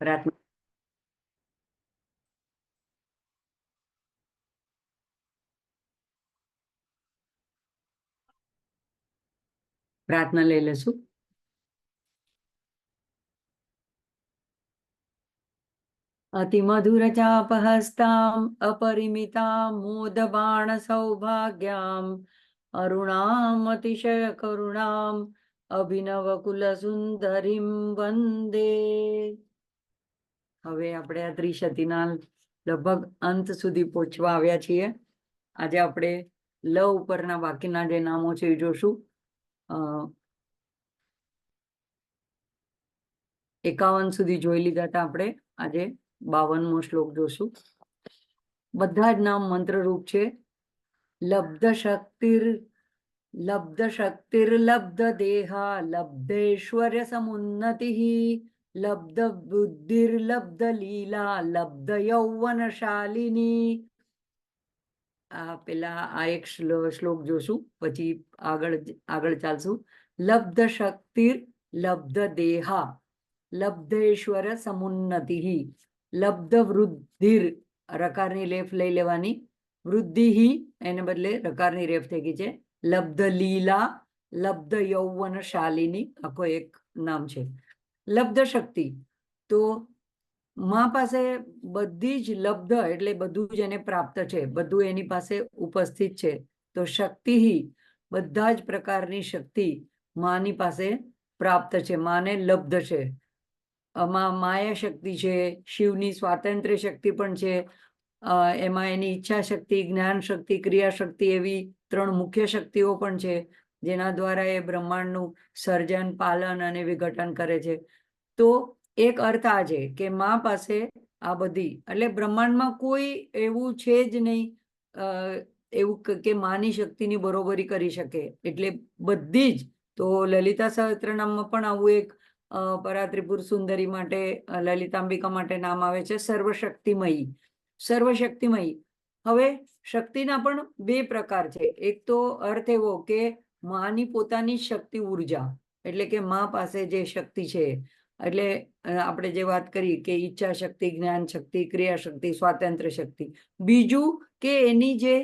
પ્રાર્થના પ્રાર્થના લઈ લેશું. અતિમધુર ચાપહસ્તામ અપરિમિતામ મોદબાણ સૌભાગ્યામ અરુણામ અતિશય કરુણામ અભિનવ કુલ સુંદરીમ વંદે. હવે આપણે આ ત્રિશતીના લગભગ અંત સુધી પહોંચવા આવ્યા છીએ. આજે આપણે લ ઉપરના બાકીના જે નામો છે એ જોશું. 51 સુધી જોઈ લીધા હતા આપણે. આજે 52મો શ્લોક જોશું. બધા જ નામ મંત્રરૂપ છે. લબ્ધ શક્તિર્લબ્ધ દેહા લબ્ધેશ્વર્ય સમુન્નતિ લબ્ધ બુદ્ધિર્લબ્ધ લીલા લબ્ધ યૌવનશાલિની. આ એક શ્લોક જોશું, પછી આગળ ચાલશું. લબ્ધ શક્તિર લબ્ધ દેહા લબ્ધેશ્વર સમુન્નતિ લબ્ધ વૃદ્ધિર રકારની લેફ લઈ લેવાની, વૃદ્ધિ એને બદલે રકારની રેફ થઈ ગઈ છે. લબ્ધ લીલા લબ્ધ યૌવનશાલિની આખો એક નામ છે. લબ્ધ શક્તિ તો માં પાસે બધી જ લબ્ધ એટલે બધું જ એને પ્રાપ્ત છે, બધું એની પાસે ઉપસ્થિત છે. તો શક્તિ બધા જ પ્રકારની શક્તિ માની પાસે પ્રાપ્ત છે, માને લબ્ધ છે. આમાં માયા શક્તિ છે, શિવની સ્વાતંત્ર્ય શક્તિ પણ છે, એમાં એની ઈચ્છા શક્તિ, જ્ઞાન શક્તિ, ક્રિયા શક્તિ એવી 3 મુખ્ય શક્તિઓ પણ છે, જેના દ્વારા એ બ્રહ્માંડનું સર્જન, પાલન અને વિઘટન કરે છે. તો એક અર્થ આ છે કે મા પાસે આ બધી, એટલે બ્રહ્માંડમાં કોઈ એવું છે જ નહીં એવું કે માની શક્તિની બરોબરી કરી શકે. એટલે બધી જ. તો લલિતા સહસ્ત્રનામમાં પણ આવું એક પરાત્રિપુર સુંદરી માટે, લલિતાંબિકા માટે નામ આવે છે, સર્વશક્તિમયી. સર્વશક્તિમયી. હવે શક્તિના પણ 2 પ્રકાર છે. એક તો અર્થ એવો કે માની પોતાની શક્તિ ઉર્જા, એટલે કે મા પાસે જે શક્તિ છે, એટલે આપણે જે વાત કરી કે ઈચ્છા શક્તિ, જ્ઞાન શક્તિ, ક્રિયા શક્તિ, સ્વાતંત્ર્ય શક્તિ. બીજું કે એની જે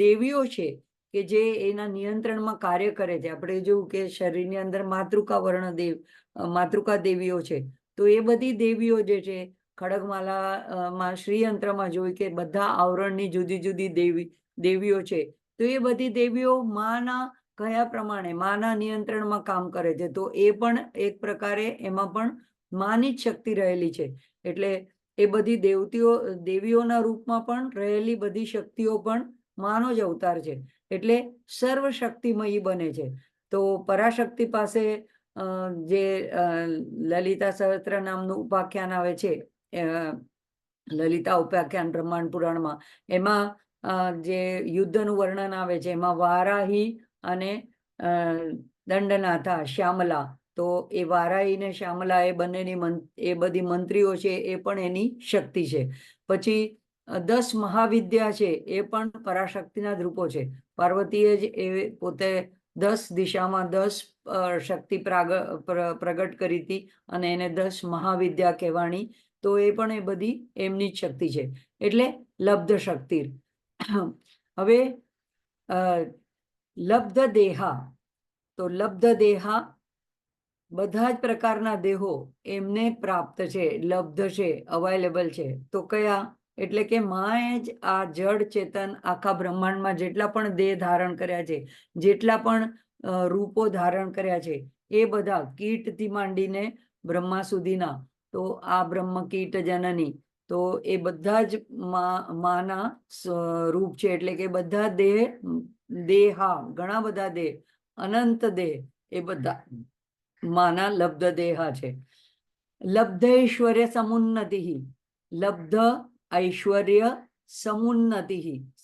દેવીઓ છે કે જે એના નિયંત્રણમાં કાર્ય કરે છે. આપણે જોયું કે શરીરની અંદર માતૃકા દેવીઓ છે. તો એ બધી દેવીઓ જે છે, ખડગમાલામાં શ્રીયંત્રમાં જોયું કે બધા આવરણની જુદી જુદી દેવીઓ છે. તો એ બધી દેવીઓ માના કયા પ્રમાણે માના નિયંત્રણમાં કામ કરે છે. તો એ પણ એક પ્રકારે એમાં પણ માની જ શક્તિ રહેલી છે. એટલે એ બધી દેવીઓના રૂપમાં પણ રહેલી બધી શક્તિઓ પણ માનો જ અવતાર છે. એટલે સર્વશક્તિમયી બને છે. તો પરાશક્તિ પાસે જે લલિતા સહસ્ત્ર નામનું ઉપાખ્યાન આવે છે, લલિતા ઉપાખ્યાન બ્રહ્માંડ પુરાણમાં, એમાં જે યુદ્ધનું વર્ણન આવે છે, એમાં વારાહી અને દંડનાથા, શ્યામલા. તો એ વારાહી ને શ્યામલા એ બંનેની એ બધી મંત્રીઓ છે, એ પણ એની શક્તિ છે. પછી 10 મહાવિદ્યા છે, એ પણ પરાશક્તિના જ રૂપો છે. પાર્વતીએ જ એ પોતે 10 દિશામાં 10 શક્તિ પ્રગટ કરી હતી અને એને 10 મહાવિદ્યા કહેવાણી. તો એ પણ એ બધી એમની જ શક્તિ છે. એટલે લબ્ધ શક્તિ. હવે લબ્ધ દેહા, તો લબ્ધ દેહા બધા જ પ્રકારના દેહો એમને પ્રાપ્ત છે, લબ્ધ છે, અવેલેબલ છે. તો કયા? એટલે કે માએ જ આ જડ ચેતન આખા બ્રહ્માંડમાં જેટલા પણ દેહ ધારણ કર્યા છે, જેટલા પણ રૂપો ધારણ કર્યા છે, એ બધા કીટથી માંડીને બ્રહ્મા સુધીના. તો આ બ્રહ્મ કીટ જનની, તો એ બધા જ માના રૂપ છે. એટલે કે બધા દેહા, ઘણા બધા દેહ, અનંત દેહ, એ બધા માના લબ્ધ દેહા છે. લબ્ધૈશ્વર્ય સમુન્નતિ, લબ્ધ ઐશ્વર્ય સમુન્નતિ.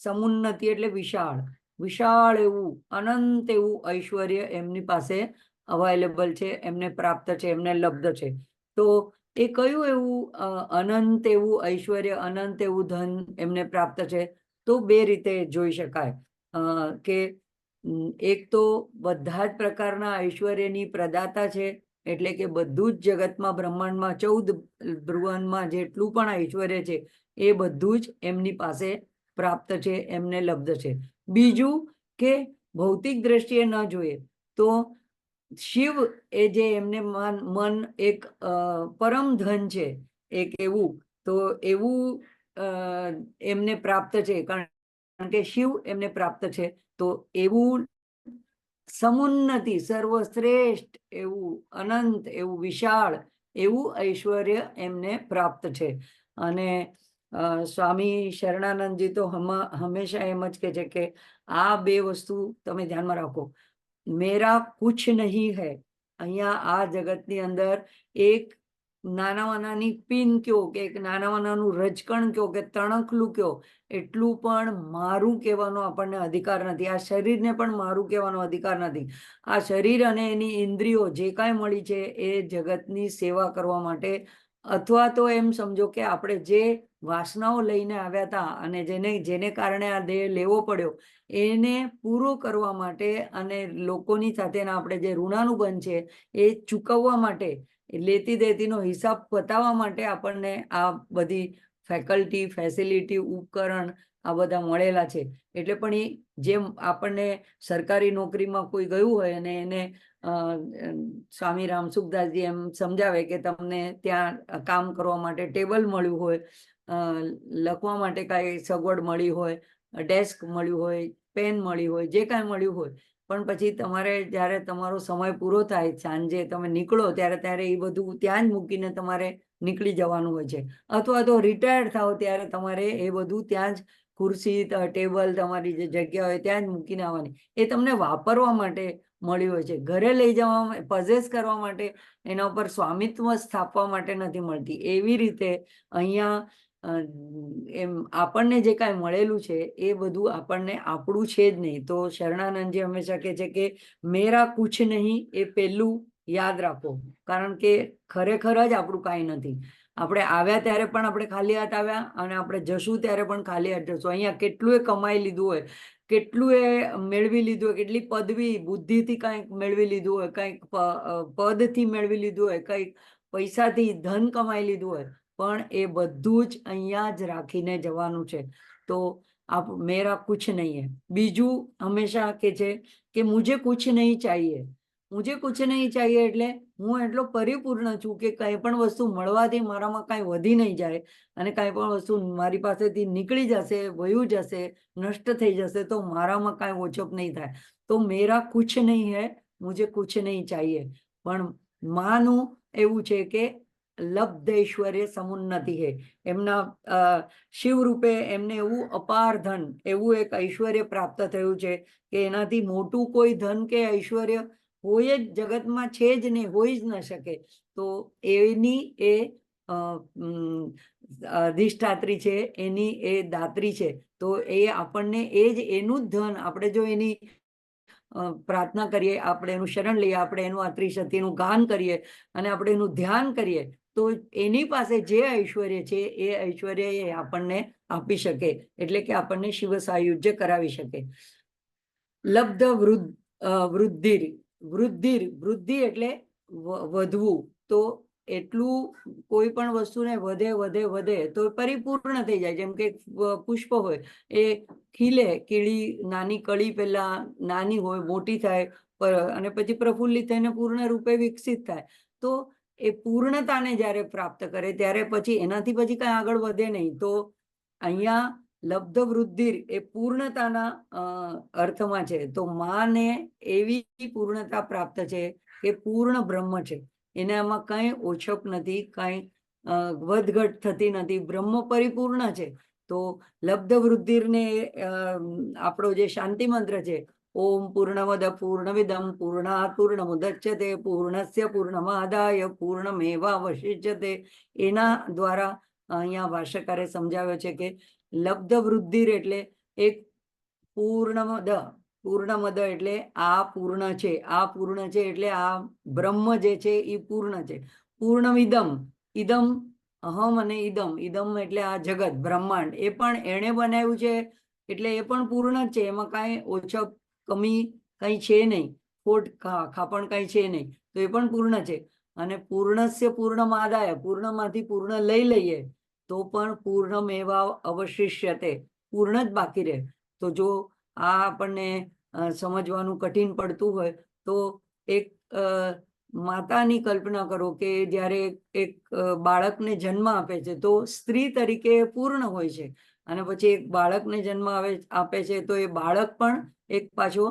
સમુન્નતિ એટલે વિશાળ, વિશાળ એવું, અનંત એવું ઐશ્વર્ય એમની પાસે અવેલેબલ છે, એમને પ્રાપ્ત છે, એમને લબ્ધ છે. તો એ કયું એવું અનંત એવું ઐશ્વર્ય, અનંત એવું ધન એમને પ્રાપ્ત છે? તો 2 રીતે જોઈ શકાય. કે એક તો બધા જ પ્રકારના ઐશ્વર્યની પ્રદાતા છે, એટલે કે બધું જ જગતમાં બ્રહ્માંડમાં 14 ભ્રુવનમાં જેટલું પણ ઐશ્વર્ય છે એ બધું જ એમની પાસે પ્રાપ્ત છે, એમને લબ્ધ છે. બીજું કે ભૌતિક દ્રષ્ટિએ ન જોઈએ તો શિવ એ જે એમને મન એક પરમ ધન છે, એક એવું તો એવું એમને પ્રાપ્ત છે, કારણ કે શિવ એમને પ્રાપ્ત છે. તો એવું સમુન્નતિ, સર્વશ્રેષ્ઠ એવું, અનંત એવું, વિશાળ એવું ઐશ્વર્ય એમને પ્રાપ્ત છે. અને સ્વામી શરણાનંદજી તો હંમેશા એમ જ કહે છે કે આ બે વસ્તુ તમે ધ્યાનમાં રાખો. મેરા કુછ નહીં હૈ, અહીંયા આ જગતની અંદર એક નાનામાં નાની પિન કયો કે એક નાનામાં નાનું રજકણ કયો કે તણખલું કયો, એટલું પણ મારું કહેવાનો આપણને અધિકાર નથી. આ શરીરને પણ મારું કહેવાનો અધિકાર નથી. આ શરીર અને એની ઇન્દ્રિયો જે કાંઈ મળી છે એ જગતની સેવા કરવા માટે, અથવા તો એમ સમજો કે આપણે જે વાસનાઓ લઈને આવ્યા હતા અને જેને કારણે આ દેહ લેવો પડ્યો એને પૂરો કરવા માટે અને લોકોની સાથેના આપણે જે ઋણાનુબંધ છે એ ચૂકવવા માટે, લેતી દેતીનો હિસાબ પતાવવા માટે આપણને આ બધી ફેકલ્ટી, ફેસિલિટી, ઉપકરણ આ બધા મળેલા છે. એટલે પણ એ જેમ આપણને સરકારી નોકરીમાં કોઈ ગયું હોય અને એને સ્વામી રામસુખદાસજી એમ સમજાવે કે તમને ત્યાં કામ કરવા માટે ટેબલ મળ્યું હોય, લખવા માટે કાંઈ સગવડ મળી હોય, ડેસ્ક મળ્યું હોય, પેન મળી હોય, જે કાંઈ મળ્યું હોય, પણ પછી તમારે જ્યારે તમારો સમય પૂરો થાય, સાંજે તમે નીકળો ત્યારે એ બધું ત્યાં જ મૂકીને તમારે નીકળી જવાનું હોય છે. અથવા તો રિટાયર્ડ થાવ ત્યારે તમારે એ બધું ત્યાં જ ખુરશી, ટેબલ, તમારી જે જગ્યા હોય ત્યાં જ મૂકીને આવવાની. એ તમને વાપરવા માટે મળી હોય છે. ઘરે લઈ જવા, પઝેસ કરવા માટે, એના ઉપર સ્વામિત્વ સ્થાપવા માટે નથી મળતી. એવી રીતે અહીંયા એમ આપણને જે કાંઈ મળેલું છે એ બધું આપણને આપણું છે જ નહીં. તો શરણાનંદજી હંમેશા કહે છે કે મેરા કુછ નહીં, એ પહેલું યાદ રાખો, કારણ કે ખરેખર જ આપણું કાંઈ નથી. આપણે આવ્યા ત્યારે પણ આપણે ખાલી હાથ આવ્યા અને આપણે જશું ત્યારે પણ ખાલી હાથ જશું. અહીંયા કેટલું એ કમાઈ લીધું હોય, કેટલું એ મેળવી લીધું હોય, કેટલી પદવી, બુદ્ધિથી કંઈક મેળવી લીધું હોય, કંઈક પદથી મેળવી લીધું હોય, કંઈક પૈસાથી ધન કમાઈ લીધું હોય, પણ એ બધું જ અહીંયા જ રાખીને જવાનું છે. તો આપ મેરા કુછ નહીં હૈ. બીજું હંમેશા કે છે કે મુझे कुछ नहीं चाहिए. મુझે કુછ નહીં ચાહીએ એટલે હું એટલો પરિપૂર્ણ છું કે કંઈ પણ વસ્તુ મળવાથી મારામાં કાંઈ વધી નહીં જાય અને કાંઈ પણ વસ્તુ મારી પાસેથી નીકળી જશે, વયું જશે, નષ્ટ થઈ જશે તો મારામાં કાંઈ ઓછપ નહીં થાય. તો મેરા કુછ નહીં હૈ, મુझे કુછ નહીં ચાહીએ. પણ માનું એવું છે કે લબ્ધૈશ્વર્ય સમુન્નતિ હે. એમના શિવ રૂપે એમને એવું અપાર ધન, એવું એક ઐશ્વર્ય પ્રાપ્ત થયું છે કે એનાથી મોટું કોઈ ધન કે ઐશ્વર્ય હોય જ જગતમાં છે જ નહીં, હોઈ જ ન શકે. તો એની એ અધિષ્ઠાત્રી છે, એની એ દાત્રી છે. તો એ આપણને એ જ એનું જ ધન, આપણે જો એની પ્રાર્થના કરીએ, આપણે એનું શરણ લઈએ, આપણે એનું આ ત્રિશક્તિનું ગાન કરીએ અને આપણે એનું ધ્યાન કરીએ તો એની પાસે જે ઐશ્વર્ય છે એ ઐશ્વર્ય એ આપણને આપી શકે, એટલે કે આપણને શિવ સાયુજ્ય કરાવી શકે. લબ્ધ વૃદ્ધિ, વૃદ્ધિ એટલે વધવું. તો એટલું કોઈ પણ વસ્તુને વધે વધે વધે તો પરિપૂર્ણ થઈ જાય. જેમ કે પુષ્પ હોય, એ ખીલે, કીડી, નાની કળી પહેલા નાની હોય, મોટી થાય અને પછી પ્રફુલ્લિત થઈને પૂર્ણ રૂપે વિકસિત થાય. તો એ પૂર્ણતાને જ્યારે પ્રાપ્ત કરે ત્યારે પછી એનાથી પછી કાંઈ આગળ વધે નહીં. તો અહીંયા લબ્ધ વૃદ્ધિ એ પૂર્ણતાના અર્થમાં છે. તો માને એવી પૂર્ણતા પ્રાપ્ત છે કે પૂર્ણ બ્રહ્મ છે, એનામાં કંઈ ઓછપ નથી, કંઈ વધઘટ થતી નથી, બ્રહ્મ પરિપૂર્ણ છે. તો લબ્ધ વૃદ્ધિને આપણો જે શાંતિ મંત્ર છે, ઓમ પૂર્ણમદ પૂર્ણમિદમ પૂર્ણાત પૂર્ણમુદચ્યતે પૂર્ણસ્ય પૂર્ણમાદાય પૂર્ણમેવાવશિષ્યતે, એના દ્વારા અહીંયા ભાષ્યકારે સમજાવ્યો છે કે લબ્ધ વૃદ્ધિ એટલે એક પૂર્ણમદ એટલે આ પૂર્ણ છે, આ પૂર્ણ છે એટલે આ બ્રહ્મ જે છે એ પૂર્ણ છે. પૂર્ણમિદમ, ઇદમ અહમ અને ઇદમ એટલે આ જગત બ્રહ્માંડ, એ પણ એણે બનાવ્યું છે એટલે એ પણ પૂર્ણ જ છે. એમાં કાંઈ ઓછપ, કમી કંઈ છે નહીં, ખોટ ખાપણ કંઈ છે નહીં, તો એ પણ પૂર્ણ છે. અને પૂર્ણસ્ય પૂર્ણમાદાય, પૂર્ણમાંથી પૂર્ણ લઈ લઈએ તો પણ પૂર્ણમેવા અવશિષ્યતે, પૂર્ણ જ બાકી રહે. તો જો આ આપણને સમજવાનું કઠિન પડતું હોય તો એક માતાની કલ્પના કરો કે જ્યારે એક બાળકને જન્મ આપે છે તો સ્ત્રી તરીકે પૂર્ણ હોય છે, અને પછી એક બાળકને જન્મ આપે છે તો એ બાળક પણ એક પાછો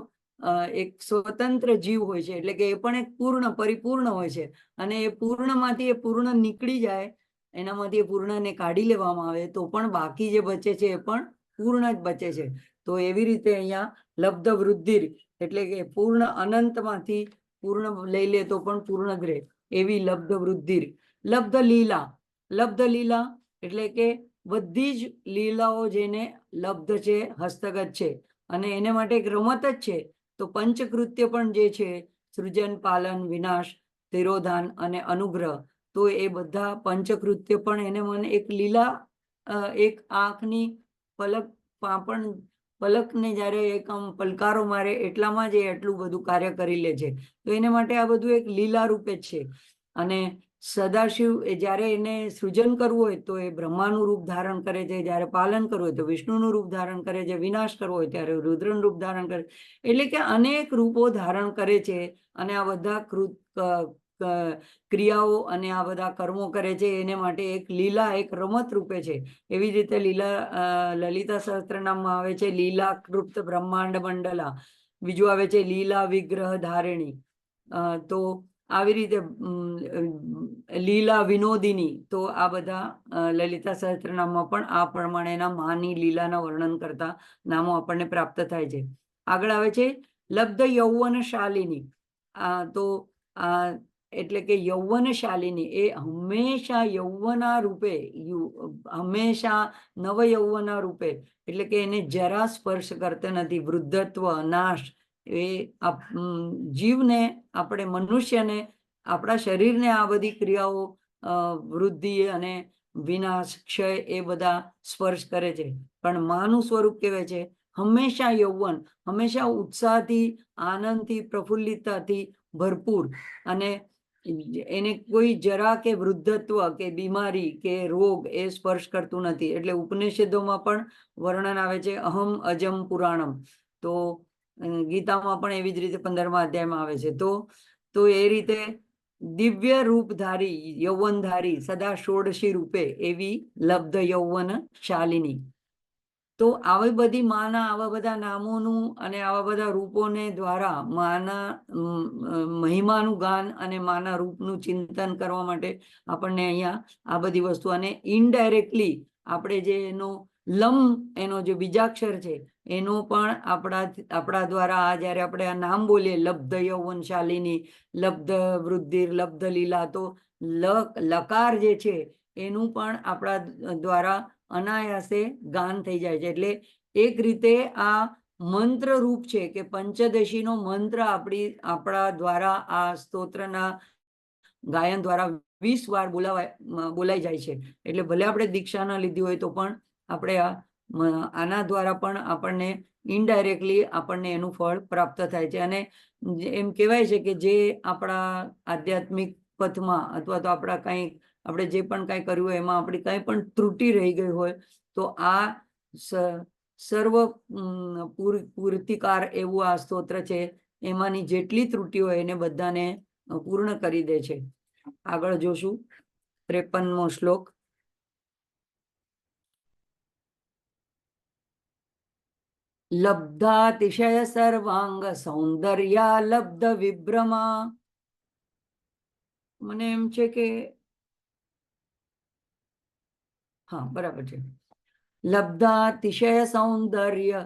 એક સ્વતંત્ર જીવ હોય છે, એટલે કે એ પણ એક પૂર્ણ પરિપૂર્ણ હોય છે. અને એ પૂર્ણમાંથી એ પૂર્ણ નીકળી જાય, એનામાંથી એ પૂર્ણને કાઢી લેવામાં આવે તો પણ બાકી જે બચે છે એ પણ પૂર્ણ જ બચે છે. તો એવી રીતે અહીંયા લબ્ધ વૃદ્ધિ એટલે કે પૂર્ણ અનંતમાંથી પૂર્ણ લઈ લે તો પણ પૂર્ણ જ રહે, એવી લબ્ધ વૃદ્ધિ. લબ્ધ લીલા, લબ્ધ લીલા એટલે કે બધી જ લીલાઓ જેને લબ્ધ છે, હસ્તગત છે, અને એને માટે એક રમત જ છે. તો પંચકૃત્ય પણ જે છે, સૃજન, પાલન, વિનાશ, તિરોધાન અને અનુગ્રહ, તો એ બધા પંચકૃત્ય પણ એને મને એક લીલા, એક આંખની પલકને જ્યારે એક આમ પલકારો મારે એટલામાં જ એ એટલું બધું કાર્ય કરી લે છે. તો એને માટે આ બધું એક લીલા રૂપે જ છે. અને સદાશિવ જ્યારે એને સૃજન કરવું હોય તો એ બ્રહ્માનું રૂપ ધારણ કરે છે, જ્યારે પાલન કરવું હોય તો વિષ્ણુનું રૂપ ધારણ કરે છે, વિનાશ કરવો હોય ત્યારે રુદ્રનું રૂપ ધારણ કરે, એટલે કે અનેક રૂપો ધારણ કરે છે. અને આ બધા ક્રિયાઓ અને આ બધા કર્મો કરે છે એને માટે એક લીલા, એક રમત રૂપે છે. એવી રીતે લલિતા સહસ્ત્રનામમાં આવે છે લીલા કૃપ્ત બ્રહ્માંડ મંડલા, બીજું આવે છે લીલા વિગ્રહ ધારિણી. તો આવી રીતે લીલા વિનોદિની. તો આ બધા લલિતા સહસ્ત્રનામમાં પણ આ પ્રમાણેના માની લીલાના વર્ણન કરતા નામો આપણને પ્રાપ્ત થાય છે. આગળ આવે છે લબ્ધ યૌવનશાલિની. તો એટલે કે યૌવનશાલિની એ હંમેશા યૌવના રૂપે, હંમેશા નવ યૌવના રૂપે, એટલે કે એને જરા સ્પર્શ કરતા નથી. વૃદ્ધત્વ, નાશ, એ જીવને, આપણે મનુષ્યને, આપણા શરીરને આ બધી ક્રિયાઓ વૃદ્ધિ અને વિનાશ, ક્ષય એ બધા સ્પર્શ કરે છે. પણ માનું સ્વરૂપ કહેવાય છે હંમેશા યૌવન, હંમેશા ઉત્સાહથી, આનંદથી, પ્રફુલ્લિતતાથી ભરપૂર, અને એને કોઈ જરા કે વૃદ્ધત્વ કે બીમારી કે રોગ એ સ્પર્શ કરતું નથી. એટલે ઉપનિષદોમાં પણ વર્ણન આવે છે અહમ અજમ પુરાણમ. તો ગીતામાં પણ એવી જ રીતે 15મા અધ્યાયમાં આવે છે. તો એ રીતે દિવ્ય રૂપધારી, યૌવનધારી, સદા ષોડશી રૂપે એવી લબ્ધ યૌવન શાલિની. તો આવી બધી માના આવા બધા નામોનું અને આવા બધા રૂપોને દ્વારા માના મહિમાનું ગાન અને માના રૂપનું ચિંતન કરવા માટે આપણને અહીંયા આ બધી વસ્તુ, અને ઇનડાયરેક્ટલી આપણે જે એનો એનો જે બીજાક્ષર છે એનો પણ આપણા દ્વારા આ જ્યારે આપણે આ નામ બોલીએ લબ્ધ યૌવનશાલિની, લબ્ધ વૃદ્ધિ, લબ્ધ લીલા, તો લકાર જે છે એનું પણ આપણા દ્વારા અનાયાસે ગાન થઈ જાય છે. એટલે એક રીતે આ મંત્ર રૂપ છે કે પંચદશીનો મંત્ર આપણા દ્વારા આ સ્તોત્રના ગાયન દ્વારા 20 વાર બોલાઈ જાય છે. એટલે ભલે આપણે દીક્ષા ન લીધી હોય તો પણ આપણે આના દ્વારા પણ આપણને ઇનડાયરેક્ટલી આપણને એનું ફળ પ્રાપ્ત થાય છે. અને એમ કહેવાય છે કે જે આપણા આધ્યાત્મિક પથમાં અથવા તો આપણે જે પણ કાંઈ કર્યું હોય એમાં આપણી કાંઈ પણ ત્રુટિ રહી ગઈ હોય તો આ સર્વ પૂર્તિકાર એવું આ સ્તોત્ર છે. એમાંની જેટલી ત્રુટિ હોય એને બધાને પૂર્ણ કરી દે છે. આગળ જોશું 53મો શ્લોક. લબ્ધાતિશય સર્વાંગ સૌંદર્યા લબ્ધ વિભ્રમા. મને એમ છે કે હા બરાબર છે. લબ્ધાતિશય સૌંદર્ય,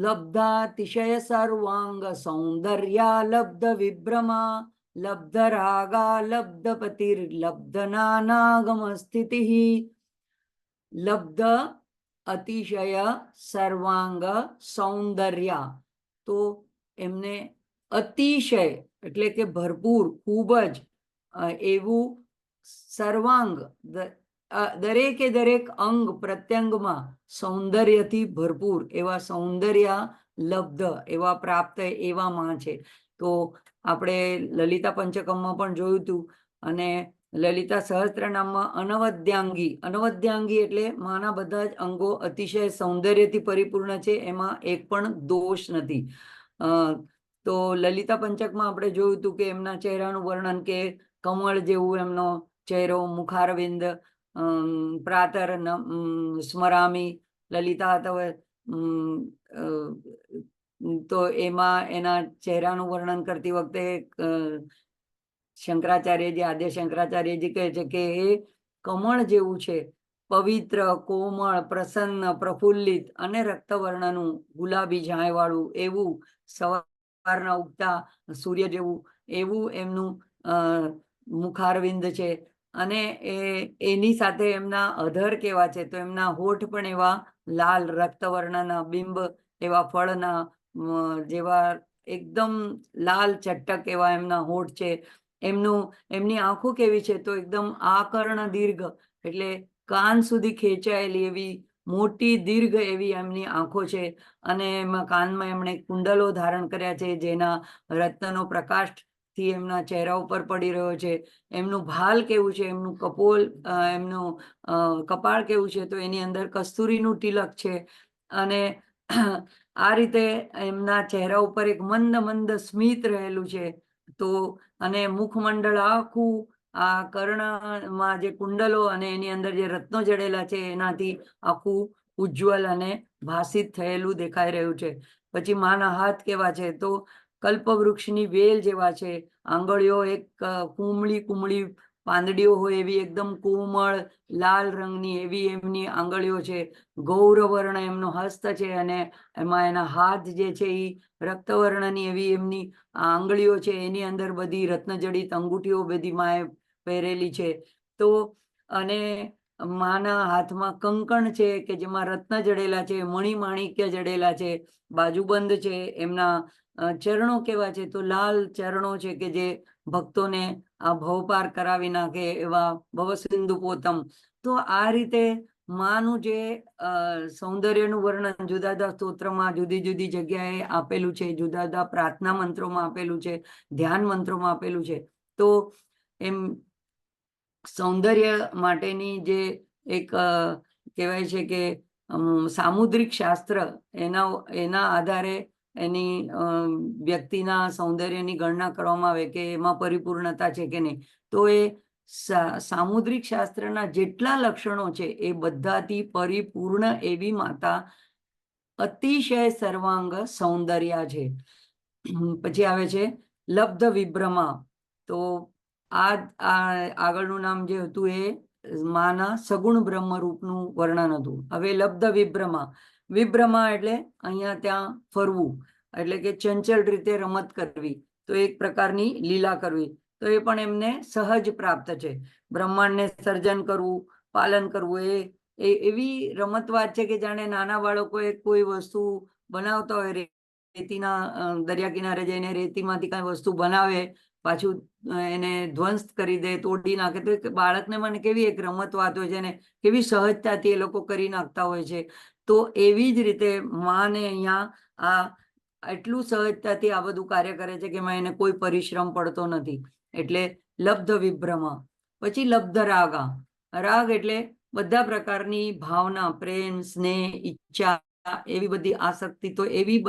લબ્ધાતિશય સર્વાંગ સૌંદર્યા લબ્ધ વિભ્રમા, લબ્ધ રાગા લબ્ધ પતિર લબ્ધ નાનાગમ સ્થિતિ. લબ્ધ અતિશય સર્વાંગ સૌંદર્ય, તો એમને અતિશય એટલે કે ભરપૂર, ખૂબ જ એવું સર્વાંગ, દરેકે દરેક અંગ પ્રત્યંગમાં સૌંદર્યથી ભરપૂર એવા સૌંદર્ય લબ્ધ, એવા પ્રાપ્ત એવા માં છે. તો આપણે લલિતા પંચકમમાં પણ જોયું હતું. અને લલિતા સહસ્ત્રનામમાં અનવદ્યાંગી એટલે માના બધા જ અંગો અતિશય સૌંદર્યથી પરિપૂર્ણ છે, એમાં એક પણ દોષ નથી. તો લલિતા પંચકમાં આપણે જોયું હતું કે એમના ચહેરાનું વર્ણન કે કમળ જેવું એમનો ચહેરો, મુખારવિંદ, પ્રાતર સ્મરામી લલિતા તવ, તો એમાં એના ચહેરાનું વર્ણન કરતી વખતે શંકરાચાર્યજી, આદ્ય શંકરાચાર્યજી કહે છે કે એ કમળ જેવું છે, પવિત્ર, કોમળ, પ્રસન્ન, પ્રફુલ્લિત અને રક્તવર્ણનું ગુલાબી ઝાંયવાળું એવું સવારના ઉગતા સૂર્ય જેવું એવું એમનું મુખારવિંદ છે. અને એની સાથે એમના અધર કેવા છે, તો એમના હોઠ પણ એવા લાલ રક્તવર્ણના બિંબ એવા ફળના જેવા એકદમ લાલ ચટક એવા એમના હોઠ છે. એમની આંખો કેવી છે, તો એકદમ આકર્ણ દીર્ઘ એટલે કાન સુધી ખેંચાયેલી એવી મોટી દીર્ઘ એવી એમની આંખો છે. અને એમાં કાનમાં એમણે કુંડલો ધારણ કર્યા છે, જેના રત્નનો પ્રકાશ થી એમના ચહેરા ઉપર પડી રહ્યો છે. એમનું ભાલ કેવું છે, એમનું કપોલ, એમનું કપાળ કેવું છે, તો એની અંદર કસ્તુરીનું તિલક છે. અને આ રીતે એમના ચહેરા ઉપર એક મંદ સ્મિત રહેલું છે. તો અને મુખમંડળ આખું આ કર્ણમાં જે કુંડલો અને એની અંદર જે રત્નો જડેલા છે એનાથી આખું ઉજ્જવલ અને ભાસિત થયેલું દેખાઈ રહ્યું છે. પછી માના હાથ કેવા છે, તો કલ્પવૃક્ષની વેલ જેવા છે. આંગળીઓ એક કુમળી પાંદડીઓ હોય એવી એકદમ કોમળ લાલ રંગની એવી એમની આંગળીઓ છે. ગૌરવર્ણ એમનો હસ્ત છે, અને એમાં એના હાથ જે છે એ રક્તવર્ણની એવી એમની આંગળીઓ છે. એની અંદર બધી રત્નજડિત અંગૂઠીઓ બધી માએ પહેરેલી છે. તો અને માના હાથમાં કંકણ છે કે જેમાં રત્ન જડેલા છે, મણિમાણિક્ય જડેલા છે, બાજુબંધ છે. એમના ચરણો કેવા છે, તો લાલ ચરણો છે કે જે ભક્તોને આ ભવપાર કરાવી નાખે એવા ભવસિંધુ પોતમ. તો આ રીતે માનું જે સૌંદર્યનું વર્ણન જુદા જુદા સ્તોત્રમાં જુદી જુદી જગ્યાએ આપેલું છે, જુદા જુદા પ્રાર્થના મંત્રોમાં આપેલું છે, ધ્યાન મંત્રોમાં આપેલું છે. તો એમ સૌંદર્ય માટેની જે એક કહેવાય છે કે સામુદ્રિક શાસ્ત્ર, એના આધારે એની વ્યક્તિના સૌંદર્યની ગણના કરવામાં આવે કે એમાં પરિપૂર્ણતા છે કે નહીં. તો એ સામુદ્રિક શાસ્ત્રના જેટલા લક્ષણો છે એ બધાથી પરિપૂર્ણ એવી માતા અતિશય સર્વાંગ સૌંદર્ય છે. પછી આવે છે લબ્ધ વિભ્રમા. તો આગળનું નામ જે હતું એ માના સગુણ બ્રહ્મ રૂપનું વર્ણન હતું. હવે લબ્ધ વિભ્રમા એટલે અહીંયા ત્યાં ફરવું, એટલે કે ચંચળ રીતે રમત કરવી, તો એક પ્રકારની લીલા કરવી. તો એ પણ એમને સહજ પ્રાપ્ત છે. બ્રહ્માંડને સર્જન કરવું, પાલન કરવું એ એવી રમતવાત છે કે જાણે નાના બાળકોએ કોઈ વસ્તુ બનાવતા હોય, રેતીના દરિયા કિનારે જઈને રેતીમાંથી કઈ વસ્તુ બનાવે, પાછું એને ધ્વંસ કરી દે, તોડી નાખે, તો બાળકને મને કેવી એક રમતવાત હોય છે ને કેવી સહજતાથી એ લોકો કરી નાખતા હોય છે. તો એવી જ રીતે માને અહીંયા આ એટલું સહજતાથી આ બધું કાર્ય કરે છે કે એમાં એને કોઈ પરિશ્રમ પડતો નથી. એટલે લબ્ધ વિભ્રમા. પછી લબ્ધ રાગ એટલે બધા પ્રકારની ભાવના, પ્રેમ, સ્નેહ, ઈચ્છા, એવી બધી આસક્તિ, તો એવી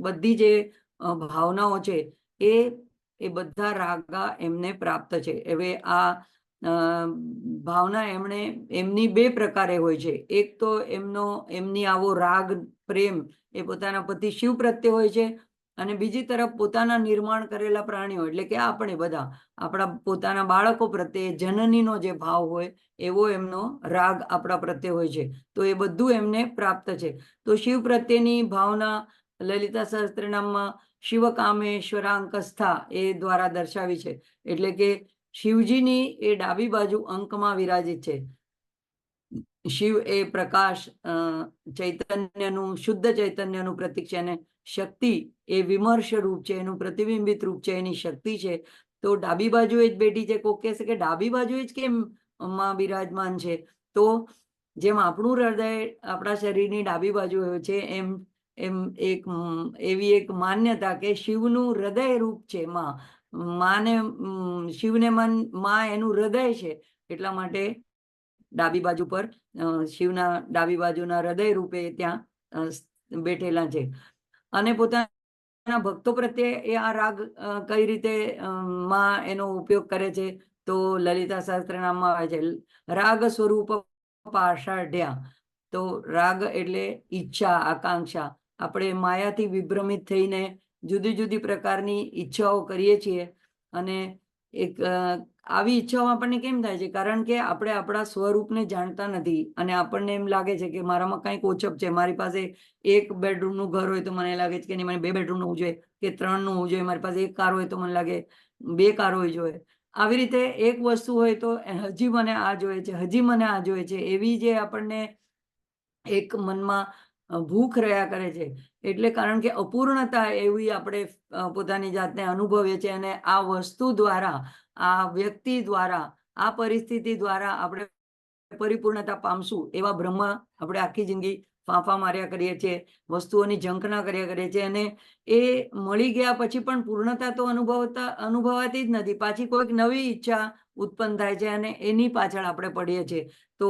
બધી જે ભાવનાઓ છે એ બધા રાગા એમને પ્રાપ્ત છે. હવે આ ભાવના એમની બે પ્રકારે હોય છે. એક તો એમની આવો રાગ પ્રેમ એ પોતાના પતિ શિવ પ્રત્યે હોય છે, અને બીજી તરફ પોતાના નિર્માણ કરેલા પ્રાણીઓ એટલે કે આપણે બધા આપણા પોતાના બાળકો પ્રત્યે જનનીનો જે ભાવ હોય એવો એમનો રાગ આપણા પ્રત્યે હોય છે. તો એ બધું એમને પ્રાપ્ત છે. તો શિવ પ્રત્યેની ભાવના લલિતા સહસ્ત્રનામમાં શિવકામેશ્વરાંકસ્થા એ દ્વારા દર્શાવી છે. એટલે કે શિવજીની એ ડાબી બાજુ અંકમાં વિરાજિત છે. શિવ એ પ્રકાશ, ચૈતન્યનું, શુદ્ધ ચૈતન્યનું પ્રતીક છે, અને શક્તિ એ વિમર્શ રૂપ છે, એનું પ્રતિબિંબિત રૂપ છે, એની શક્તિ છે. તો ડાબી બાજુએ જ બેઠી છે. કોઈ કહેશે કે ડાબી બાજુએ જ કેમ માં બિરાજમાન છે? તો જેમ આપણું હૃદય આપણા શરીરની ડાબી બાજુ હોય છે, એમ એમ એવી એક માન્યતા કે શિવનું હૃદય રૂપ છે માને, શિવને માં એનું હૃદય છે, એટલા માટે ડાબી બાજુ પર શિવના ડાબી બાજુના હૃદય રૂપે ત્યાં બેઠેલા છે. અને પોતાના ભક્તો પ્રત્યે એ આ રાગ કઈ રીતે માં એનો ઉપયોગ કરે છે, તો લલિતા સહસ્ત્રનામમાં આવે છે રાગ સ્વરૂપ પાષાઢ્યા. તો રાગ એટલે ઈચ્છા, આકાંક્ષા. આપણે માયાથી વિભ્રમિત થઈને જુદી જુદી પ્રકારની ઈચ્છાઓ કરીએ છીએ, અને એક આવી ઈચ્છાઓ આપણને કેમ થાય છે? કારણ કે આપણે આપણા સ્વરૂપને જાણતા નથી, અને આપણને એમ લાગે છે કે મારામાં કંઈક ઓછપ છે. મારી પાસે એક બેડરૂમનું ઘર હોય તો મને લાગે છે કે નહીં, મને 2 બેડરૂમનું હોવું જોઈએ કે 3નું હોવું જોઈએ. મારી પાસે 1 કાર હોય તો મને લાગે 2 કાર હોવી જોઈએ. આવી રીતે એક વસ્તુ હોય તો હજી મને આ જોઈએ છે, હજી મને આ જોઈએ છે, એવી જે આપણને એક મનમાં ભૂખ રહ્યા કરે છે. એટલે કારણ કે અપૂર્ણતા એવી આપણે પોતાની જાતને અનુભવીએ છીએ, અને આ વસ્તુ દ્વારા, આ વ્યક્તિ દ્વારા, આ પરિસ્થિતિ દ્વારા આપણે પરિપૂર્ણતા પામશું એવા બ્રહ્મા આપણે આખી જિંદગી ફાંફા માર્યા કરીએ છીએ, વસ્તુઓની ઝંખના કર્યા કરીએ છીએ, અને એ મળી ગયા પછી પણ પૂર્ણતા તો અનુભવાતી જ નથી. પાછી કોઈક નવી ઈચ્છા ઉત્પન્ન થાય છે, અને એની પાછળ આપણે પડીએ છીએ. તો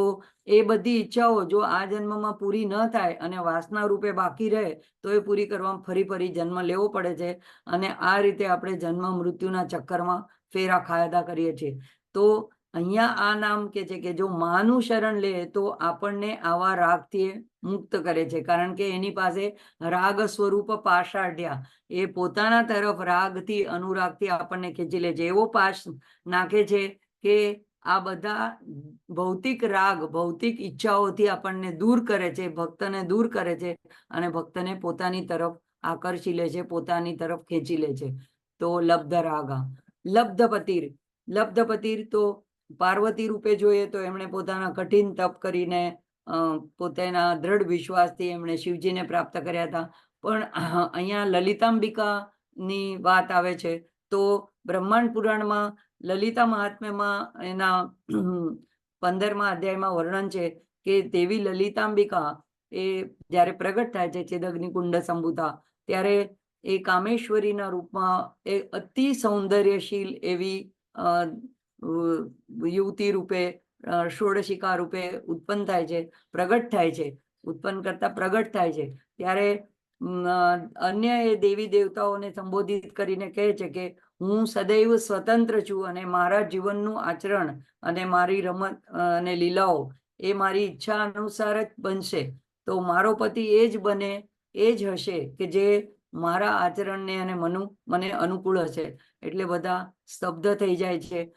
એ બધી ઈચ્છાઓ જો આ જન્મમાં પૂરી ન થાય અને વાસના રૂપે બાકી રહે તો એ પૂરી કરવામાં ફરી જન્મ લેવો પડે છે, અને આ રીતે આપણે જન્મ મૃત્યુના ચક્કરમાં ફેરા ખાયદા કરીએ છીએ. તો અહીંયા આ નામ કે છે કે જો માનું શરણ લે તો આપણને આવા રાગથી મુક્ત કરે છે, કારણ કે એની પાસે રાગ સ્વરૂપ પાષાઢ્યા, એ પોતાના તરફ રાગથી, અનુરાગથી આપણને ખેંચી લે છે. એવો પાશ નાખે છે કે આ બધા ભૌતિક રાગ, ભૌતિક ઈચ્છાઓથી આપણને દૂર કરે છે, ભક્તને દૂર કરે છે, અને ભક્તને પોતાની તરફ આકર્ષી લે છે, પોતાની તરફ ખેંચી લે છે. તો લબ્ધ રાગા. લબ્ધપતિર, લબ્ધપતિર તો પાર્વતી રૂપે જોઈએ તો એમણે પોતાના કઠિન તપ કરીને પોતાના દ્રઢ વિશ્વાસથી એમણે શિવજીને પ્રાપ્ત કર્યા હતા. પણ અહીંયા લલિતાંબિકાની વાત આવે છે તો બ્રહ્માંડ પુરાણમાં લલિતા મહાત્મ્યમાં એના 15મા અધ્યાયમાં વર્ણન છે કે દેવી લલિતાંબિકા એ જ્યારે પ્રગટ થાય છે ચેદગ્નિ કુંડ સંભૂતા, ત્યારે એ કામેશ્વરીના રૂપમાં એ અતિ સૌંદર્યશીલ એવી યુવતી રૂપે, ષોડશિકા રૂપે ઉત્પન્ન થાય છે, પ્રગટ થાય છે. ઉત્પન્ન કરતા પ્રગટ થાય છે ત્યારે અન્ય એ દેવી દેવતાઓને સંબોધિત કરીને કહે છે કે હું સદૈવ સ્વતંત્ર છું, અને મારા જીવનનું આચરણ અને મારી રમત અને લીલાઓ એ મારી ઈચ્છા અનુસાર જ બનશે. તો મારો પતિ એ જ બને, એ જ હશે કે જે મારા આચરણને અને મને અનુકૂળ હશે. એટલે બધા સ્તબ્ધ થઈ જાય છે.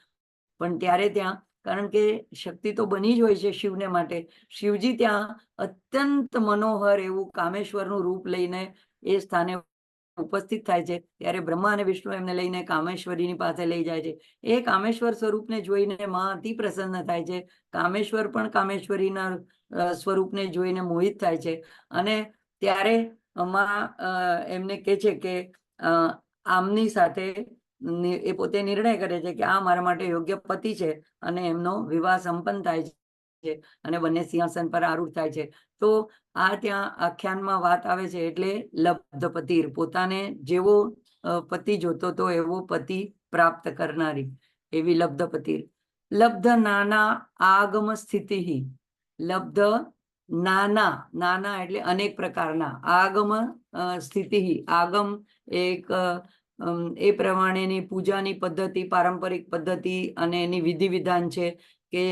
પણ ત્યારે ત્યાં, કારણ કે શક્તિ તો બની જ હોય છે શિવને માટે, શિવજી ત્યાં અત્યંત મનોહર એવું કામેશ્વરનું રૂપ લઈને એ સ્થાને ઉપસ્થિત થાય છે. ત્યારે બ્રહ્મા અને વિષ્ણુ એમને લઈને કામેશ્વરીની પાસે લઈ જાય છે. એ કામેશ્વર સ્વરૂપને જોઈને માં અતિ પ્રસન્ન થાય છે. કામેશ્વર પણ કામેશ્વરીના સ્વરૂપને જોઈને મોહિત થાય છે, અને ત્યારે માં એમને કહે છે કે આમની સાથે એ પોતે નિર્ણય કરે છે કે આ મારા માટે યોગ્ય પતિ છે, અને એમનો વિવાહ સંપન્ન થાય છે, અને બંને સિંહાસન પર આરૂઢ થાય છે. તો આ ત્યાં આખ્યાનમાં વાત આવે છે. એટલે લબ્ધપતિર, પોતાને જેવો પતિ જોતો તો એવો પતિ પ્રાપ્ત કરનારી એવી લબ્ધપતિર. લબ્ધ નાના આગમ સ્થિતિ. લબ્ધ નાના, નાના એટલે અનેક પ્રકારના, આગમ સ્થિતિ, આગમ એક એ પ્રમાણેની પૂજાની પદ્ધતિ, પારંપરિક પદ્ધતિ અને એની વિધિ વિધાન છે કે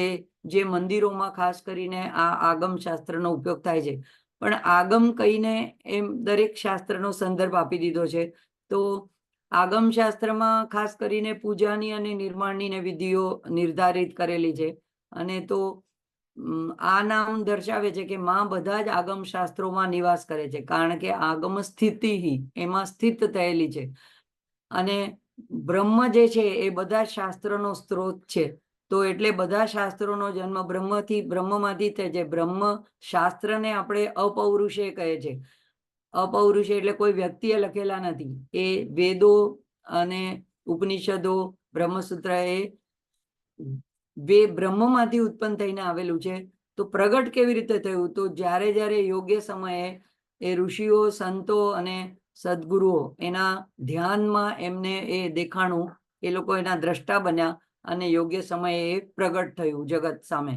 જે મંદિરોમાં ખાસ કરીને આ આગમ શાસ્ત્રનો ઉપયોગ થાય છે. પણ આગમ કહીને એમ દરેક શાસ્ત્રનો સંદર્ભ આપી દીધો છે. તો આગમ શાસ્ત્રમાં ખાસ કરીને પૂજાની અને નિર્માણની વિધિઓ નિર્ધારિત કરેલી છે. અને તો આ નામ દર્શાવે છે કે માં બધા જ આગમ શાસ્ત્રોમાં નિવાસ કરે છે, કારણ કે આગમ સ્થિતિ એમાં સ્થિત થયેલી છે. અને બ્રહ્મ જે છે એ બધા શાસ્ત્રોનો સ્ત્રોત છે. તો એટલે બધા શાસ્ત્રોનો જન્મ બ્રહ્મમાંથી થાય છે. બ્રહ્મ શાસ્ત્રને આપણે અપૌરુષે કહે છે. અપૌરુષે એટલે કોઈ વ્યક્તિએ લખેલા નથી. એ વેદો અને ઉપનિષદો, બ્રહ્મસૂત્ર એ બ્રહ્મમાંથી ઉત્પન્ન થઈને આવેલું છે. તો પ્રગટ કેવી રીતે થયું? તો જ્યારે યોગ્ય સમયે એ ઋષિઓ, સંતો અને સદગુરુઓ એના ધ્યાનમાં એમને એ દેખાણું, એ લોકો એના દ્રષ્ટા બન્યા અને યોગ્ય સમયે એ પ્રગટ થયું જગત સામે.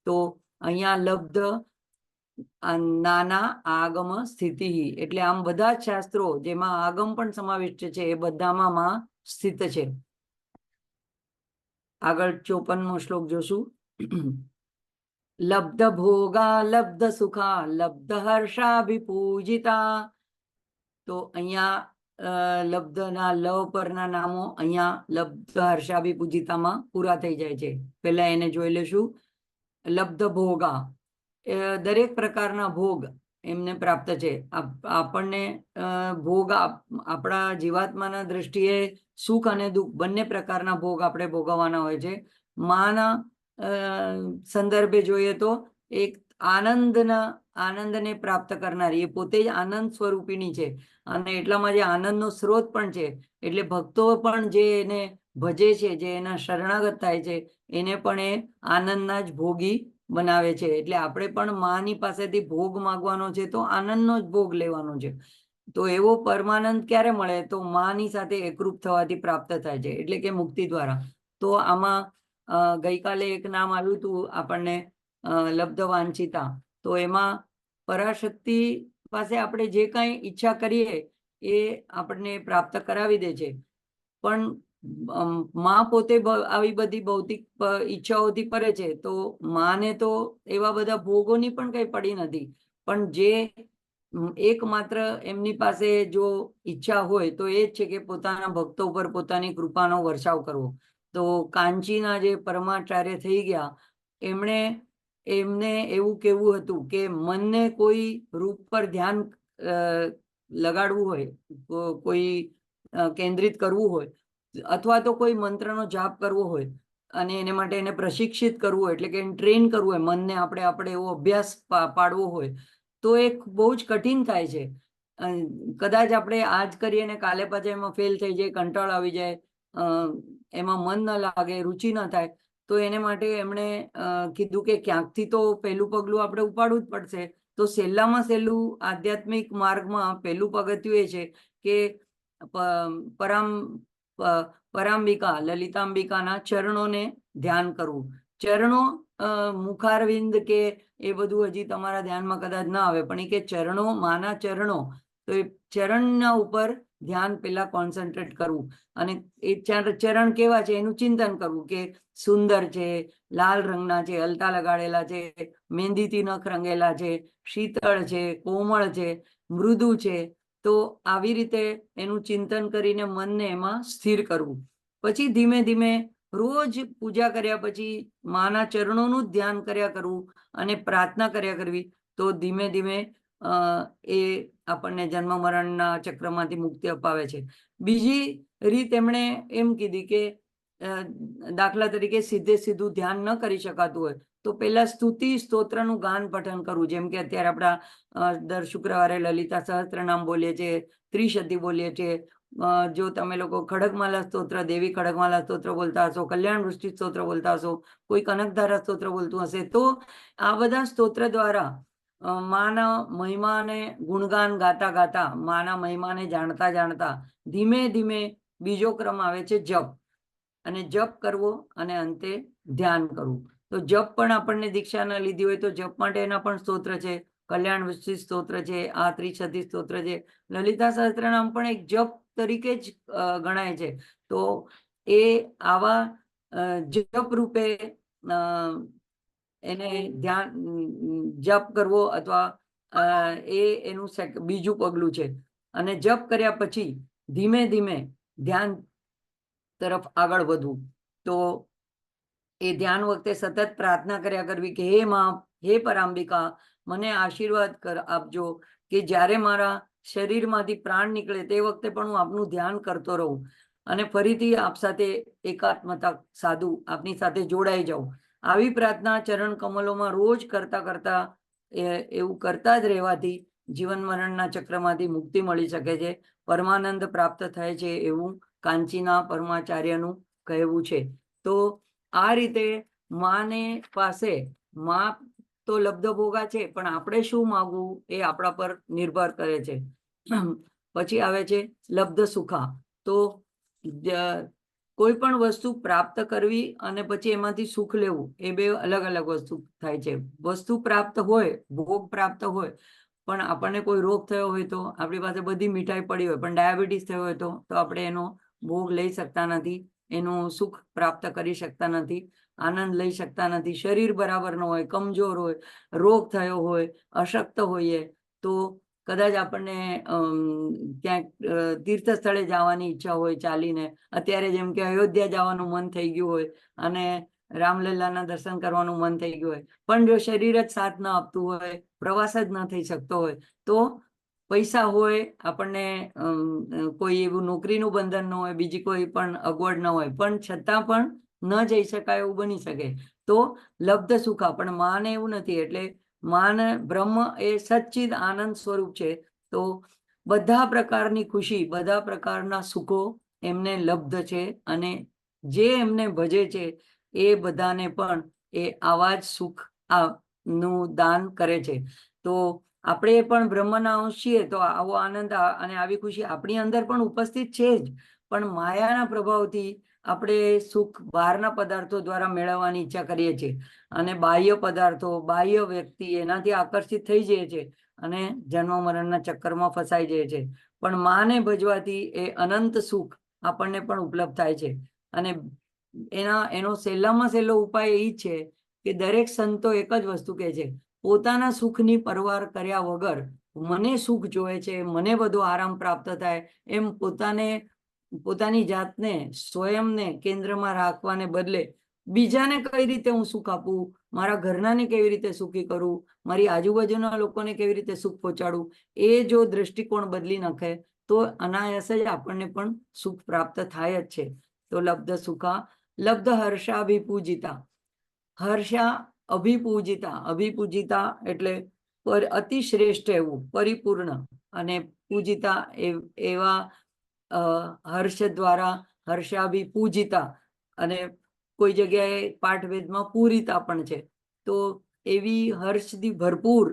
તો અહીંયા લબ્ધ નાના આગમ સ્થિતિ, એટલે આમ બધા જ શાસ્ત્રો જેમાં આગમ પણ સમાવિષ્ટ છે એ બધામાં માં સ્થિત છે. આગળ 54મો શ્લોક જોશું. લબ્ધ ભોગા લબ્ધ સુખા લબ્ધ હર્ષાભિપૂજિતા. તો અહીંયા લબ્ધના લ પરના નામો અહીંયા લબ્ધ હર્ષાભિપૂજિતામાં પૂરા થઈ જાય છે. પહેલા એને જોઈ લેશું. લબ્ધ ભોગા, દરેક પ્રકારના ભોગ એમને પ્રાપ્ત છે. આપણને ભોગ આપણા જીવાત્માના દ્રષ્ટિએ સુખ અને દુઃખ બંને પ્રકારના ભોગ આપણે ભોગવવાના હોય છે. માના સંદર્ભે જોઈએ તો એક આનંદને પ્રાપ્ત કરનારી, એ પોતે જ આનંદ સ્વરૂપિણી છે અને એટલામાં જે આનંદનો સ્ત્રોત પણ છે. એટલે ભક્તો પણ જે એને ભજે છે, જે એના શરણાગત થાય છે, એને પણ એ આનંદના જ ભોગી બનાવે છે. એટલે આપણે પણ માની પાસેથી ભોગ માંગવાનો છે તો આનંદનો જ ભોગ લેવાનો છે. તો એવો પરમાનંદ ક્યારે મળે? તો માની સાથે એકરૂપ થવાથી પ્રાપ્ત થાય છે, એટલે કે મુક્તિ દ્વારા. તો આમાં ગઈકાલે એક નામ આવ્યું હતું આપણને, લબ્ધ વાંછિતા. તો એમાં પરાશક્તિ પાસે આપણે જે કાંઈ ઈચ્છા કરીએ એ આપણને પ્રાપ્ત કરાવી દે છે. પણ માં પોતે આવી બધી ભૌતિક ઈચ્છાઓથી પરે છે, તો માને તો એવા બધા ભોગોની પણ કઈ પડી નથી. પણ જે એકમાત્ર એમની પાસે જો ઈચ્છા હોય તો એ જ છે કે પોતાના ભક્તો ઉપર પોતાની કૃપાનો વર્ષાવ કરવો. તો કાંચીના જે પરમાચાર્ય થઈ ગયા, એમને એવું કેવું હતું કે મનને કોઈ રૂપ પર ધ્યાન લગાડવું હોય, કોઈ કેન્દ્રિત કરવું હોય, અથવા તો કોઈ મંત્રનો જાપ કરવો હોય અને એને માટે એને પ્રશિક્ષિત કરવું હોય, એટલે કે ટ્રેન કરવું હોય, મનને આપણે એવો અભ્યાસ પાડવો હોય, તો એ બહુ જ કઠિન થાય છે. કદાચ આપણે આજ કરીએ ને કાલે પાછા એમાં ફેલ થઈ જાય, કંટાળ આવી જાય, એમાં મન ન લાગે, રુચિ ન થાય. તો એને માટે એમણે કીધું કે ક્યાંકથી તો પહેલું પગલું આપણે ઉપાડવું જ પડશે. તો સહેલામાં સહેલું આધ્યાત્મિક માર્ગમાં પહેલું પગથિયું એ છે કે પરાંબિકા લલિતાંબિકાના ચરણોને ધ્યાન કરવું. ચરણો, મુખારવિંદ કે એ બધું હજી તમારા ધ્યાનમાં કદાચ ના આવે, પણ એ કે ચરણો, માના ચરણો, તો એ ચરણના ઉપર ધ્યાન પેલા કોન્સન્ટ્રેટ કરવું. અને એ ચરણ કેવા છે એનું ચિંતન કરવું કે સુંદર છે, લાલ રંગના છે, અલતા લગાડેલા છે, મહેંદીથી નખ રંગેલા છે, શીતળ છે, કોમળ છે, મૃદુ છે. તો આવી રીતે એનું ચિંતન કરીને મનને એમાં સ્થિર કરવું. પછી ધીમે ધીમે રોજ પૂજા કર્યા પછી માના ચરણોનું જ ધ્યાન કર્યા કરવું અને પ્રાર્થના કર્યા કરવી. તો ધીમે ધીમે એ આપણને જન્મ મરણના ચક્રમાંથી મુક્તિ અપાવે છે. બીજી રીત એમણે એમ કીધી કે દાખલા તરીકે સીધું ધ્યાન ન કરી શકાતું હોય તો પેલા સ્તુતિ સ્તોત્રનું ગાન પઠન કરવું. જેમ કે અત્યારે આપણા દર શુક્રવારે લલિતા સહસ્ત્રનામ બોલીએ છીએ, ત્રિશતી બોલીએ છીએ. જો તમે લોકો ખડગમાલા સ્તોત્ર, દેવી ખડગમાલા સ્તોત્ર બોલતા હશો, કલ્યાણ વૃષ્ટિ સ્તોત્ર બોલતા હશો, કોઈ કનકધારા સ્તોત્ર બોલતું હશે, તો આ બધા સ્તોત્ર દ્વારા માના મહિમાને ગુણગાન ગાતા ગાતા, માના મહિમાને જાણતા જાણતા ધીમે ધીમે બીજો ક્રમ આવે છે જપ. અને જપ કરવો અને અંતે ધ્યાન કરવું. તો જપ પણ આપણને દીક્ષા ન લીધી હોય તો જપ માટેના પણ સ્તોત્ર છે, કલ્યાણ વૃષ્ટિ સ્તોત્ર છે, આ ત્રિશતી સ્તોત્ર છે, લલિતા સહસ્ત્રનામ પણ એક જપ તરીકે જ ગણાય છે. તો એ આવા જપ રૂપે એને ધ્યાન જપ કરવો અથવા એનું બીજું પગલું છે. અને જપ કર્યા પછી ધીમે ધીમે ધ્યાન તરફ આગળ વધવું. તો એ ધ્યાન વખતે સતત પ્રાર્થના કર્યા કરવી કે હે માં, હે પરાંબિકા, મને આશીર્વાદ આપજો કે જ્યારે મારા શરીરમાંથી પ્રાણ નીકળે તે વખતે પણ હું આપનું ધ્યાન કરતો રહું અને ફરીથી આપ સાથે એકાત્મતા સાધુ, આપની સાથે જોડાઈ જાઉં. આવી પ્રાર્થના ચરણ કમલોમાં રોજ કરતા કરતા એવું કરતા જ રહેવાથી જીવન મરણના ચક્રમાંથી મુક્તિ મળી શકે છે, પરમાનંદ પ્રાપ્ત થાય છે, એવું કાંચીના પરમાચાર્યનું કહેવું છે. તો આ રીતે માને પાસે, માં તો લબ્ધ ભોગા છે, પણ આપણે શું માંગવું એ આપણા પર નિર્ભર કરે છે. પછી આવે છે લબ્ધ સુખા. તો કોઈ પણ વસ્તુ પ્રાપ્ત કરવી અને પછી એમાંથી સુખ લેવું એ બે અલગ અલગ વસ્તુ થાય છે. વસ્તુ પ્રાપ્ત હોય, ભોગ પ્રાપ્ત હોય, પણ આપણને કોઈ રોગ થયો હોય તો આપણી પાસે બધી મીઠાઈ પડી હોય પણ ડાયાબિટીસ થયો હોય તો આપણે એનો ભોગ લઈ શકતા નથી, એનું સુખ પ્રાપ્ત કરી શકતા નથી, આનંદ લઈ શકતા નથી. શરીર બરાબર ન હોય, કમજોર હોય, રોગ થયો હોય, અશક્ત હોઈએ તો કદાચ આપણને ક્યાંક તીર્થ સ્થળે જવાની ઈચ્છા હોય ચાલીને, અત્યારે જેમ કે અયોધ્યા જવાનું મન થઈ ગયું હોય અને રામલલ્લાના દર્શન કરવાનું મન થઈ ગયું હોય, પણ જો શરીર જ સાથ ન આપતું હોય, પ્રવાસ જ ન થઈ શકતો હોય, તો પૈસા હોય, આપણને કોઈ એવું નોકરીનું બંધન ન હોય, બીજી કોઈ પણ અગવડ ન હોય, પણ છતાં પણ ન જઈ શકાય એવું બની શકે તો લબ્ધ સુખા. પણ માને એવું નથી. એટલે માન બ્રહ્મ એ સચ્ચિદ આનંદ સ્વરૂપ છે. તો બધા પ્રકારની ખુશી, બધા પ્રકારના સુખો એમને લબ્ધ છે અને જે એમને ભજે છે એ બધાને પણ એ આવા જ સુખ નું દાન કરે છે. તો આપણે પણ બ્રહ્મના અંશ છીએ તો આવો આનંદ અને આવી ખુશી આપણી અંદર પણ ઉપસ્થિત છે જ, પણ માયાના પ્રભાવથી આપણે સુખ બહારના પદાર્થો દ્વારા મેળવવાની ઈચ્છા કરીએ છીએ અને બાહ્ય પદાર્થો, બાહ્ય વ્યક્તિ એનાથી આકર્ષિત થઈ જાય છે અને જન્મ મરણના ચક્કરમાં ફસાઈ જાય છે. પણ માને ભજવાથી એ અનંત સુખ આપણને પણ ઉપલબ્ધ થાય છે. અને એનો સહેલામાં સહેલો ઉપાય એ છે કે દરેક સંતો એક જ વસ્તુ કહે છે, પોતાના સુખની પરવાર કર્યા વગર મને સુખ જોવે છે, મને બધો આરામ પ્રાપ્ત થાય, એમ પોતાની જાતને, સ્વયંને કેન્દ્રમાં રાખવાને બદલે બીજાને કઈ રીતે હું સુખ આપું, મારા ઘરનાને કેવી રીતે સુખી કરું, મારી આજુબાજુના લોકોને કેવી રીતે સુખ પહોંચાડું, એ જો દ્રષ્ટિકોણ બદલી નાખે તો અનાયાસ જ આપણને પણ સુખ પ્રાપ્ત થાય જ છે. તો લબ્ધ સુખા લબ્ધ હર્ષાભિપૂજિતા. હર્ષા અભિપૂજિતા. અભિપૂજિતા એટલે અતિ શ્રેષ્ઠ એવું, પરિપૂર્ણ અને પૂજિતા એવા હર્ષ દ્વારા હર્ષાભિપૂજિતા. અને કોઈ જગ્યાએ પાઠવેદમાં પૂરિતા પણ છે. તો એવી હર્ષથી ભરપૂર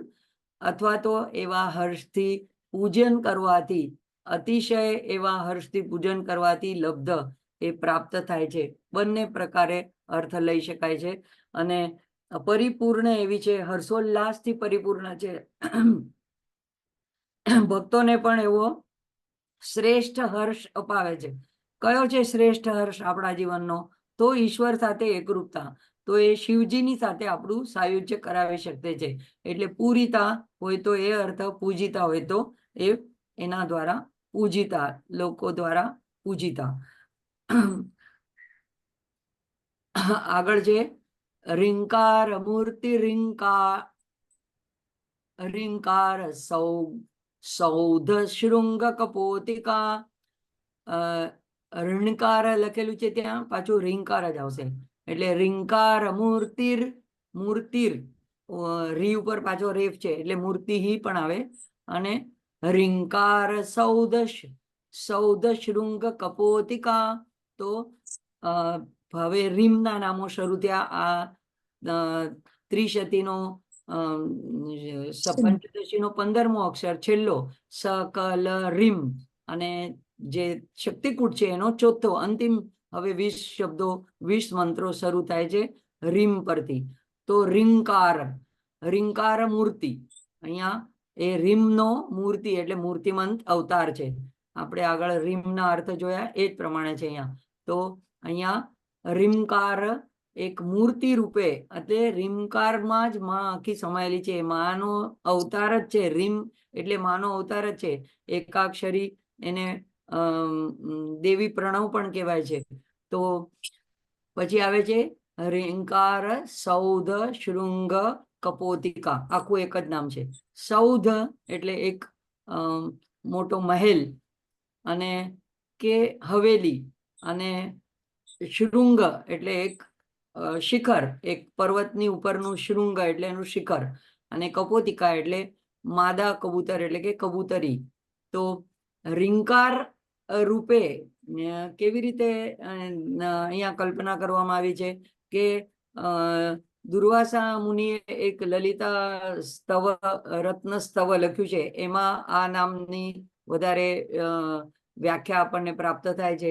અથવા તો એવા હર્ષથી પૂજન કરવાથી, અતિશય એવા હર્ષથી પૂજન કરવાથી લબ્ધ એ પ્રાપ્ત થાય છે. બંને પ્રકારે અર્થ લઈ શકાય છે અને પરિપૂર્ણ એવી છે, હર્ષોલ્લાસથી પરિપૂર્ણ છે. ભક્તોને પણ એવો શ્રેષ્ઠ હર્ષ અપાવે છે. કયો છે શ્રેષ્ઠ હર્ષ આપણા જીવનનો? તો ઈશ્વર સાથે એકરૂપતા. તો એ શિવજીની સાથે આપણું સાયુજ્ય કરાવી શકે છે. એટલે પૂરિતા હોય તો એ અર્થ, પૂજિતા હોય તો એ એના દ્વારા પૂજિતા, લોકો દ્વારા પૂજિતા. આગળ છે રિંકાર મૂર્તિ. રિંકાર સૌધ શૃંગ કપોતિકા. ઋણકાર લખેલું છે ત્યાં પાછું રિંકાર જ આવશે. એટલે રિંકાર મૂર્તિર રી ઉપર પાછો રેફ છે એટલે મૂર્તિ પણ આવે. અને રિંકાર સૌધ શૃંગ કપોતિકા. તો હવે રીમના નામો શરૂ થયા. આ ત્રિશતીનો પંચદશીનો 15મો અક્ષર છેલ્લો સકલ રીમ, અને જે શક્તિકૂટ છે એનો ચોથો અંતિમ. હવે 20 શબ્દો, 20 મંત્રો શરૂ થાય છે રીમ પરથી. તો રિંકાર મૂર્તિ. અહીંયા એ રીમનો મૂર્તિ એટલે મૂર્તિમંત અવતાર છે. આપણે આગળ રીમના અર્થ જોયા એ જ પ્રમાણે છે અહીંયા. તો અહીંયા રીમકાર એક મૂર્તિ રૂપે, એટલે રીમકારમાં જ માં આખી સમાયેલી છે. માનો અવતાર જ છે. રીમ એટલે માનો અવતાર જ છે. એકાક્ષરી, એને દેવી પ્રણવ પણ કહેવાય છે. તો પછી આવે છે રિંકાર સૌધ શૃંગ કપોતિકા. આખું એક જ નામ છે. સૌધ એટલે એક મોટો મહેલ અને કે હવેલી, અને શૃંગ એટલે એક શિખર, એક પર્વતની ઉપરનું શૃંગ એટલે એનું શિખર, અને કપોતિકા એટલે માદા કબૂતર એટલે કે કબૂતરી. તો રિંકાર રૂપે કેવી રીતે અહીંયા કલ્પના કરવામાં આવી છે કે દુર્વાસા મુનિએ એક લલિતા સ્તવ રત્ન સ્તવ લખ્યું છે, એમાં આ નામની વધારે વ્યાખ્યા આપણને પ્રાપ્ત થાય છે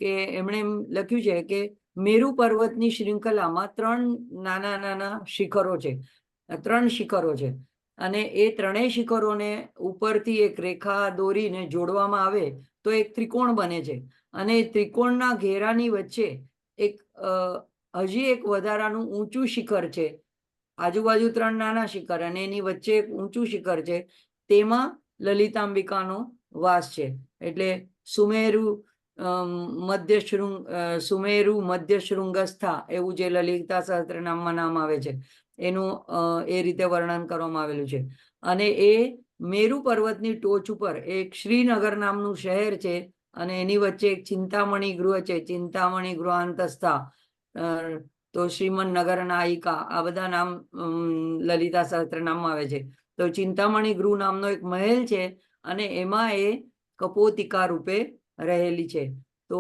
કે એમણે એમ લખ્યું છે કે મેરુ પર્વતની શ્રૃંખલામાં 3 નાના નાના શિખરો છે, 3 શિખરો છે, અને એ 3 શિખરોને ઉપરથી એક રેખા દોરીને જોડવામાં આવે તો એક ત્રિકોણ બને છે, અને ત્રિકોણના ઘેરાની વચ્ચે એક હજી એક વધારાનું ઊંચું શિખર છે, આજુબાજુ 3 નાના શિખર અને એની વચ્ચે એક ઊંચું શિખર છે, તેમાં લલિતાંબિકાનો વાસ છે. એટલે સુમેરુ સુમેરુ મધ્ય શૃંગસ્થા એવું જે લલિતા સહસ્ત્રનામમાં નામ આવે છે એનું એ રીતે વર્ણન કરવામાં આવેલું છે. અને એ મેરુ પર્વતની ટોચ ઉપર એક શ્રીનગર નામનું શહેર છે, અને એની વચ્ચે એક ચિંતામણી ગૃહ છે, ચિંતામણી ગૃહાંતસ્થા, તો શ્રીમન નગર નાયિકા, આ બધા નામ લલિતા સહસ્ત્રનામમાં આવે છે. તો ચિંતામણી ગૃહ નામનો એક મહેલ છે, અને એમાં એ કપોતિકા રૂપે રહેલી છે. તો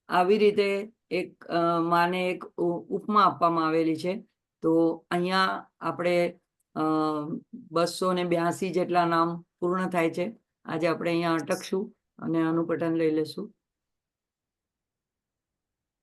આવી રીતે એક માને એક ઉપમા આપવામાં આવેલી છે. તો અહીંયા આપણે 282 જેટલા નામ પૂર્ણ થાય છે. આજે આપણે અહીંયા અટકશું અને આનું પઠન લઈ લેશું.